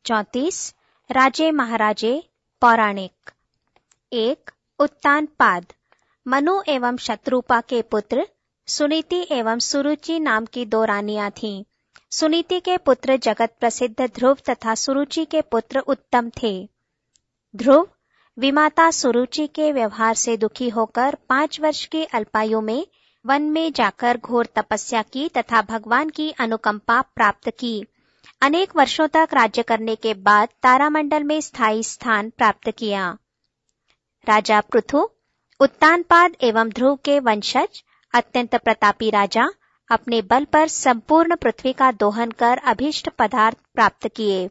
34 राजे महाराजे पौराणिक। 1 उत्तानपाद। मनु एवं शत्रुपा के पुत्र सुनीति एवं सुरुचि नाम की 2 रानियां थीं। सुनीति के पुत्र जगत प्रसिद्ध ध्रुव तथा सुरुचि के पुत्र उत्तम थे। ध्रुव विमाता सुरुचि के व्यवहार से दुखी होकर 5 वर्ष की अल्पायु में वन में जाकर घोर तपस्या की तथा भगवान की अनुकंपा प्राप्त की। अनेक वर्षों तक राज्य करने के बाद तारामंडल में स्थायी स्थान प्राप्त किया। राजा पृथु उत्तानपाद एवं ध्रुव के वंशज अत्यंत प्रतापी राजा अपने बल पर संपूर्ण पृथ्वी का दोहन कर अभीष्ट पदार्थ प्राप्त किए,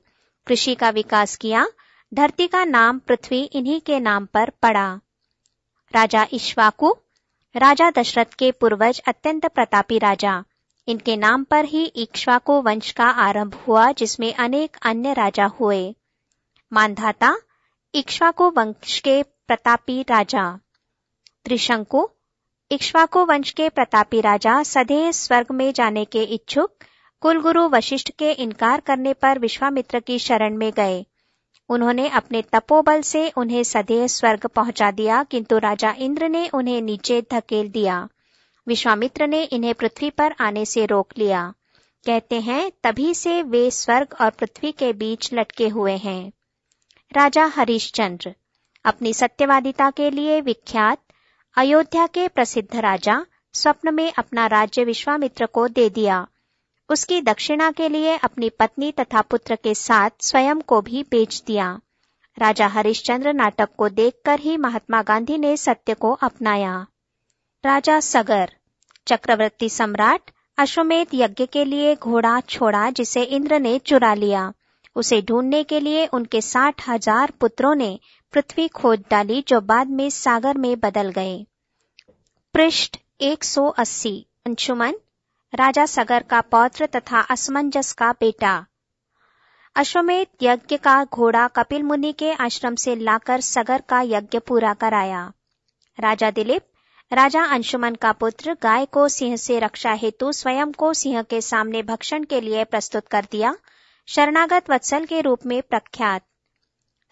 कृषि का विकास किया। धरती का नाम पृथ्वी इन्हीं के नाम पर पड़ा। राजा इक्ष्वाकु राजा दशरथ के पूर्वज अत्यंत प्रतापी राजा, इनके नाम पर ही इक्ष्वाकु वंश का आरंभ हुआ, जिसमें अनेक अन्य राजा हुए। मांधाता इक्ष्वाकु वंश के प्रतापी राजा। त्रिशंकु इक्ष्वाकु वंश के प्रतापी राजा सदैव स्वर्ग में जाने के इच्छुक कुलगुरु वशिष्ठ के इनकार करने पर विश्वामित्र की शरण में गए। उन्होंने अपने तपोबल से उन्हें सदैव स्वर्ग पहुंचा दिया, किंतु राजा इंद्र ने उन्हें नीचे धकेल दिया। विश्वामित्र ने इन्हें पृथ्वी पर आने से रोक लिया। कहते हैं तभी से वे स्वर्ग और पृथ्वी के बीच लटके हुए हैं। राजा हरिश्चंद्र अपनी सत्यवादिता के लिए विख्यात अयोध्या के प्रसिद्ध राजा स्वप्न में अपना राज्य विश्वामित्र को दे दिया। उसकी दक्षिणा के लिए अपनी पत्नी तथा पुत्र के साथ स्वयं को भी बेच दिया। राजा हरिश्चंद्र नाटक को देखकर ही महात्मा गांधी ने सत्य को अपनाया। राजा सगर चक्रवर्ती सम्राट अश्वमेध यज्ञ के लिए घोड़ा छोड़ा, जिसे इंद्र ने चुरा लिया। उसे ढूंढने के लिए उनके 60,000 पुत्रों ने पृथ्वी खोद डाली, जो बाद में सागर में बदल गए। पृष्ठ 180। अंशुमन राजा सगर का पौत्र तथा असमंजस का बेटा। अश्वमेध यज्ञ का घोड़ा कपिल मुनि के आश्रम से लाकर सगर का यज्ञ पूरा कराया। राजा दिलीप राजा अंशुमन का पुत्र गाय को सिंह से रक्षा हेतु स्वयं को सिंह के सामने भक्षण के लिए प्रस्तुत कर दिया। शरणागत वत्सल के रूप में प्रख्यात।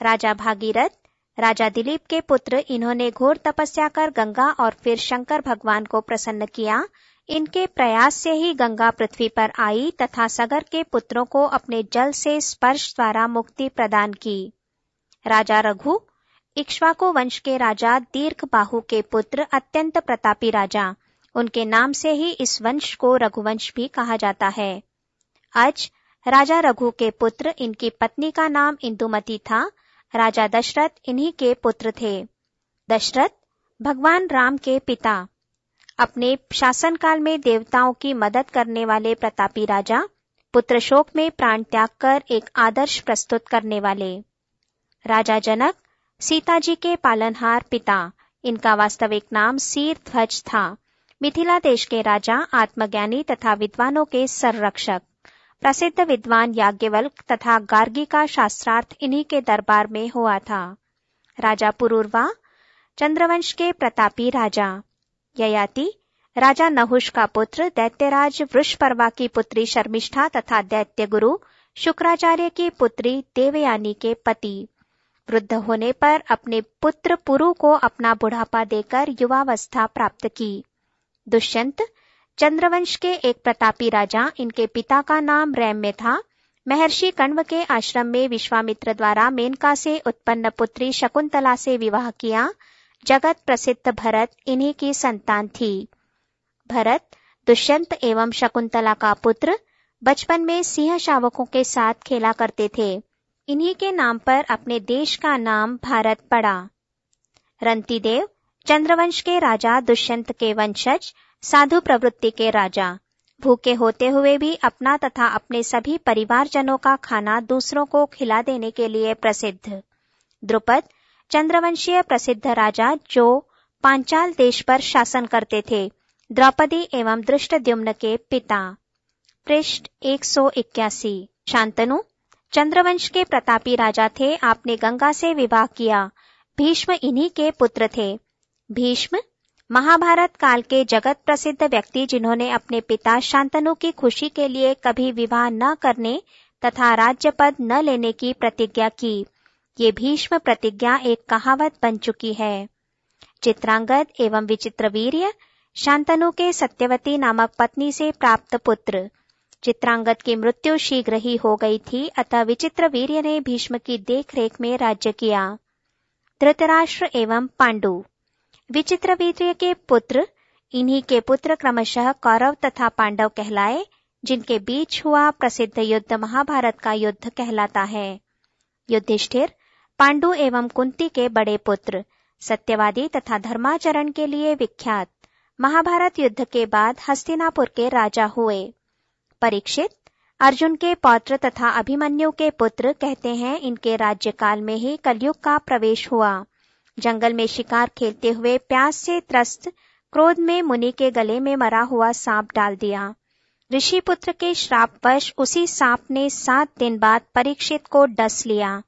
राजा भागीरथ राजा दिलीप के पुत्र, इन्होंने घोर तपस्या कर गंगा और फिर शंकर भगवान को प्रसन्न किया। इनके प्रयास से ही गंगा पृथ्वी पर आई तथा सगर के पुत्रों को अपने जल से स्पर्श द्वारा मुक्ति प्रदान की। राजा रघु इक्ष्वाकु वंश के राजा दीर्घबाहु के पुत्र, अत्यंत प्रतापी राजा, उनके नाम से ही इस वंश को रघुवंश भी कहा जाता है। आज राजा रघु के पुत्र, इनकी पत्नी का नाम इंदुमती था। राजा दशरथ इन्हीं के पुत्र थे। दशरथ भगवान राम के पिता, अपने शासनकाल में देवताओं की मदद करने वाले प्रतापी राजा, पुत्र शोक में प्राण त्याग कर एक आदर्श प्रस्तुत करने वाले। राजा जनक सीता जी के पालनहार पिता, इनका वास्तविक नाम शीरध्वज था। मिथिला देश के राजा, आत्मज्ञानी तथा विद्वानों के संरक्षक। प्रसिद्ध विद्वान याज्ञवल्क्य तथा गार्गी का शास्त्रार्थ इन्हीं के दरबार में हुआ था। राजा पुरूरवा चंद्रवंश के प्रतापी राजा। ययाति राजा नहुष का पुत्र, दैत्यराज वृषपर्वा की पुत्री शर्मिष्ठा तथा दैत्य गुरु शुक्राचार्य की पुत्री देवयानी के पति। वृद्ध होने पर अपने पुत्र पुरु को अपना बुढ़ापा देकर युवावस्था प्राप्त की। दुष्यंत चंद्रवंश के एक प्रतापी राजा, इनके पिता का नाम रैम्य था। महर्षि कण्व के आश्रम में विश्वामित्र द्वारा मेनका से उत्पन्न पुत्री शकुंतला से विवाह किया। जगत प्रसिद्ध भरत इन्हीं की संतान थी। भरत दुष्यंत एवं शकुंतला का पुत्र, बचपन में सिंह शावकों के साथ खेला करते थे। इन्हीं के नाम पर अपने देश का नाम भारत पड़ा। रंतिदेव चंद्रवंश के राजा, दुष्यंत के वंशज, साधु प्रवृत्ति के राजा, भूखे होते हुए भी अपना तथा अपने सभी परिवारजनों का खाना दूसरों को खिला देने के लिए प्रसिद्ध। द्रुपद चंद्रवंशीय प्रसिद्ध राजा, जो पांचाल देश पर शासन करते थे। द्रौपदी एवं दृष्टद्युम्न के पिता। पृष्ठ 181। शांतनु चंद्रवंश के प्रतापी राजा थे। आपने गंगा से विवाह किया। भीष्म इन्हीं के पुत्र थे। भीष्म महाभारत काल के जगत प्रसिद्ध व्यक्ति, जिन्होंने अपने पिता शांतनु की खुशी के लिए कभी विवाह न करने तथा राज्य पद न लेने की प्रतिज्ञा की। ये भीष्म प्रतिज्ञा एक कहावत बन चुकी है। चित्रांगद एवं विचित्रवीर्य शांतनु के सत्यवती नामक पत्नी से प्राप्त पुत्र। चित्रांगद की मृत्यु शीघ्र ही हो गई थी, अतः विचित्रवीर्य ने भीष्म की देखरेख में राज्य किया। धृतराष्ट्र एवं पांडु। विचित्रवीर्य के पुत्र, इन्हीं के पुत्र क्रमशः कौरव तथा पांडव कहलाए, जिनके बीच हुआ प्रसिद्ध युद्ध महाभारत का युद्ध कहलाता है। युधिष्ठिर पांडु एवं कुंती के बड़े पुत्र, सत्यवादी तथा धर्माचरण के लिए विख्यात, महाभारत युद्ध के बाद हस्तिनापुर के राजा हुए। परीक्षित अर्जुन के पौत्र तथा अभिमन्यु के पुत्र, कहते हैं इनके राज्यकाल में ही कलयुग का प्रवेश हुआ। जंगल में शिकार खेलते हुए प्यास से त्रस्त क्रोध में मुनि के गले में मरा हुआ सांप डाल दिया। ऋषि पुत्र के श्रापवश उसी सांप ने 7 दिन बाद परीक्षित को डस लिया।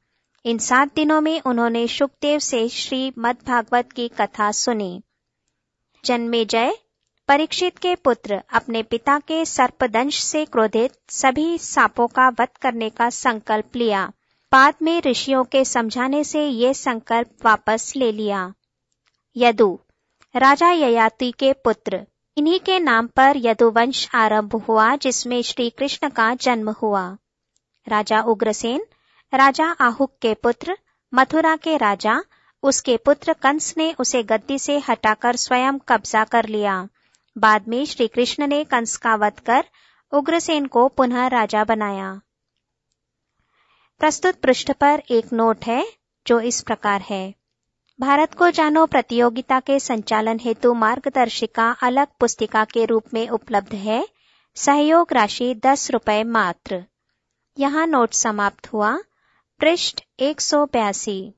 इन 7 दिनों में उन्होंने शुकदेव से श्रीमद्भागवत की कथा सुनी। जन्मेजय परीक्षित के पुत्र, अपने पिता के सर्पदंश से क्रोधित सभी सांपों का वध करने का संकल्प लिया। बाद में ऋषियों के समझाने से ये संकल्प वापस ले लिया। यदु राजा ययाति के पुत्र, इन्हीं के नाम पर यदुवंश आरंभ हुआ, जिसमें श्री कृष्ण का जन्म हुआ। राजा उग्रसेन राजा आहुक के पुत्र, मथुरा के राजा, उसके पुत्र कंस ने उसे गद्दी से हटाकर स्वयं कब्जा कर लिया। बाद में श्री कृष्ण ने कंस का वध कर उग्रसेन को पुनः राजा बनाया। प्रस्तुत पृष्ठ पर एक नोट है जो इस प्रकार है। भारत को जानो प्रतियोगिता के संचालन हेतु मार्गदर्शिका अलग पुस्तिका के रूप में उपलब्ध है। सहयोग राशि 10 रुपए मात्र। यहाँ नोट समाप्त हुआ। पृष्ठ 182।